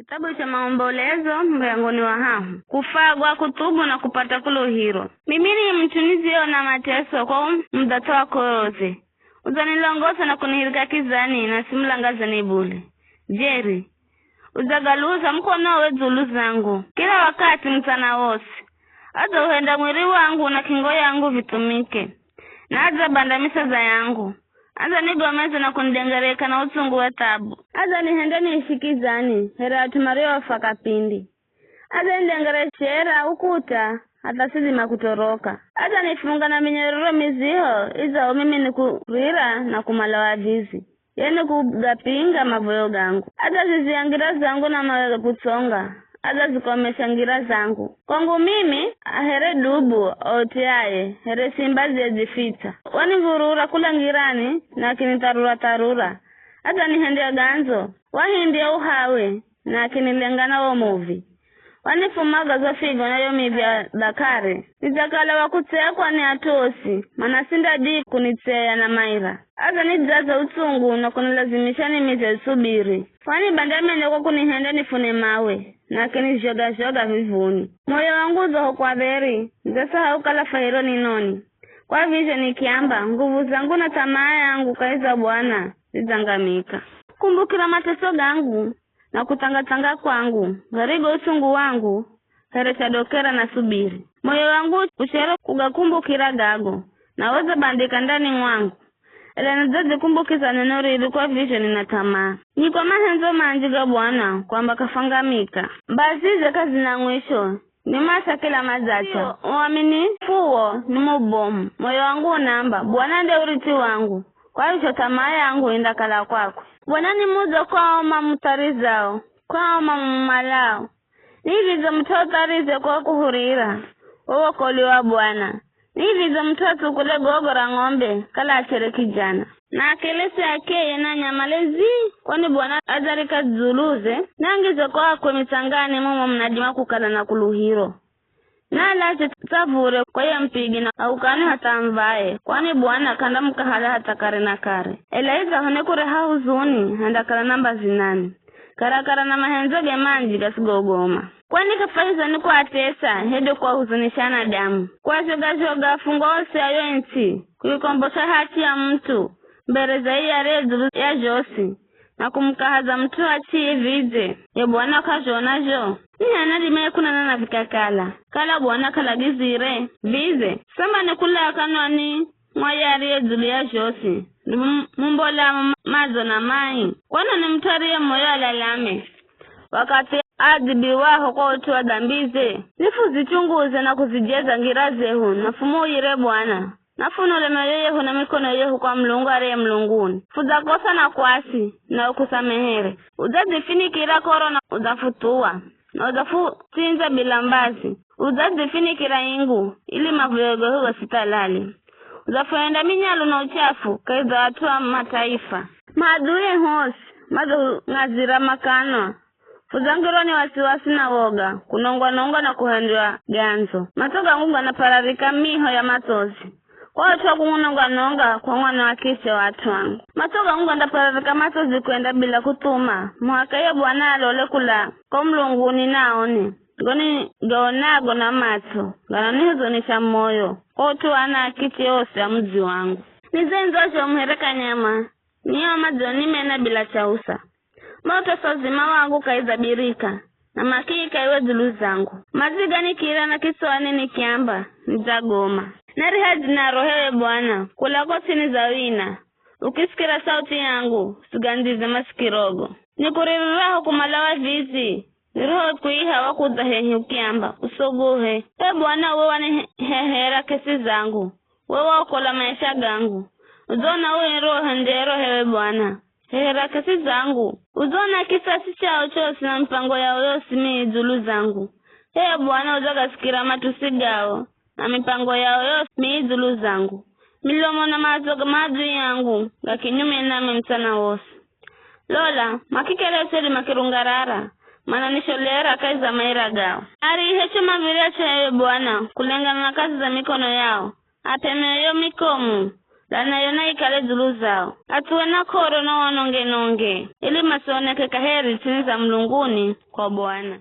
Kitabu cha maombolezo mlangoni wa hamu. Kufagwa, kutubu na kupata kuluhiro. Mimi ni mtunizio na mateso kwa mdato wako yote. Uzanilongosa na kunihirika kizani na simlangaza nibule. Jeri, uzagaluza mkono wezulu zangu. Kila wakati mtana wose. Aza uhenda mwiri wangu na kingo yangu vitumike. Na aza bandamisa za yangu. Aza nigomeza na kundengereka na utungu wa tabu. Aza nihenda nishikizani, hera atumari wafaka pindi. Aza ndengereshera ukuta, hata sizima kutoroka. Aza nifunga na minyororo miziho, iza mimi nikurira na kumalawa vizi. Yeni kugapinga mavoyo gangu. Aza ziziangira zangu na mawe kutsonga. Aza zikomesha ngira zangu. Kwangu mimi, here dubu, otiaye, here simbazi ya zifita. Wani vurura kula ngirani, na kinitarura tarura. Aza nihendia ganzo, wahindia uhawe, na kinilengana wa movie. Wani fumaga za figo na yomi vya dakare. Nizakala wakutea kwa ni atosi, manasinda di kunitea na maira. Aza nijaza utungu na kunilazimisha ni mize subiri. Wani bandame ndeko kunihenda nifune mawe. Na kini joga vivuni. Moyo wangu zoho kwa beri. Ndesa haukala fahiro ni noni. Kwa vije ni kiamba. Nguvu zangu na tamaa yangu kaiza bwana. Zizangamika. Kumbukira mateso gangu. Na kutangatanga kwangu. Garigo utungu wangu. Herecha dokera na subiri. Moyo wangu uchero kugakumbukira gago. Na weza bandika ndani mwangu. Ela nazazi kumbukiza nenori ilikuwa vision na tamaa. Ni kwa mahenzo manjiga bwana kwamba kafangamika. Bazize kazi na mwisho. Ni masa kila mazacha. Uamini fuo ni mubomu. Moyo wangu namba. Bwana nde uriti wangu. Kwa hiyo tamaa yangu indakala kwako. Bwana ni muzo kwa oma mutarizao. Kwa oma mmalao. Nivizo mtotarize kwa kuhurira. Uwa koliwa bwana. Nivizo mtoto kule gogora ng'ombe kala achere kijana. Na kelesi yake na nyamalezi kwani bwana azarika zuluze. Nangizo kwa mitangani mumo mnajima kukala na kuluhiro. Na lache tavure kwa ya mpigi na aukani hata mvae. Kwani bwana kanda mkahala hata kare na kare. Elaiza honekure huzuni handakala namba zinani. Karakara na mahenzoge manji gasigogoma. Kwani kafaiza ni kwa atesa, hedo kwa huzunishana damu. Kwa shoga fungo ose ayo nchi, kuikombosha haki ya mtu, mbereza ya rezu ya josi, na kumkahaza mtu achie vize, ya bwana kajona jo. Ni anadime kuna na vikakala, kala bwana kalagizire, vize. Samba ni kula kanwani, mwaya rezu ya josi, mumbola mazo na mai. Kwano ni mtari ya moyo alalame. Wakati adhibiwaho kwa utu wa dhambize. Nifu zichunguze na kuzijeza ngirazehu. Nafumu ire bwana. Nafuno lemeyehu na mikono yehu kwa mlungu are mlunguni. Fuza kosa na kwasi na ukusamehere. Uzazifini kira koro na uzafutua. Na uzafutinza bila mbasi. Uzazifini kira ingu. Ili mavuyogo huwa sitalali. Uzafuenda minyalu na uchafu. Kaiza watu wa mataifa. Maadui hosi. Madu ngazira makano. Fuzangiro ni wasiwasi na woga, kunongwa na kuhendwa ganzo. Matoga ngunga na pararika miho ya matozi. Kwa watu wa kunongwa kwa mwana wakishe watu wangu. Matoga ngunga na pararika matozi kuenda bila kutuma. Mwaka hiyo bwana alole kula kwa mlunguni naoni. Goni gaonago na mato. Gana nihizo nisha moyo. Kwa watu wana kiti ose ya mzi wangu. Nizenzo mhereka nyama. Niyo mazoni mena bila chausa. Moto sozima wangu kaizabirika. Na makika iwe zulu zangu. Maziga nikira na kiswani nikiamba. Nizagoma. Narihaji na rohewe bwana. Kulako sini zawina. Ukisikira sauti yangu. Sugandize masikirogo. Nikuririraho kumalawa vizi. Niroho kuiha wakuzahehi ukiamba. Usoguhe. Bwana wewa ni hehera kesi zangu. Wewa ukola maisha gangu. Uzona uwe roho ndero hewe bwana. Hera kasi zangu. Uzona kisasi chao chosi na mpango yao yosi miizulu zangu. Hea bwana uzaga sikira matusigao. Na mipango yao yosi miizulu zangu. Milomo na mazoga madu yangu. Gakinyume nami mtana wosi. Lola, makikele seli makirungarara. Mana nisholera kazi za maira gao. Ari hecho maviria cha hewe bwana. Kulengana na kazi za mikono yao. Atemeyo mikomu. lanayona ikale dhulu zao. Atuwe na koro na wanonge nonge, ili masioneke kaheri chini za mlunguni kwa Bwana.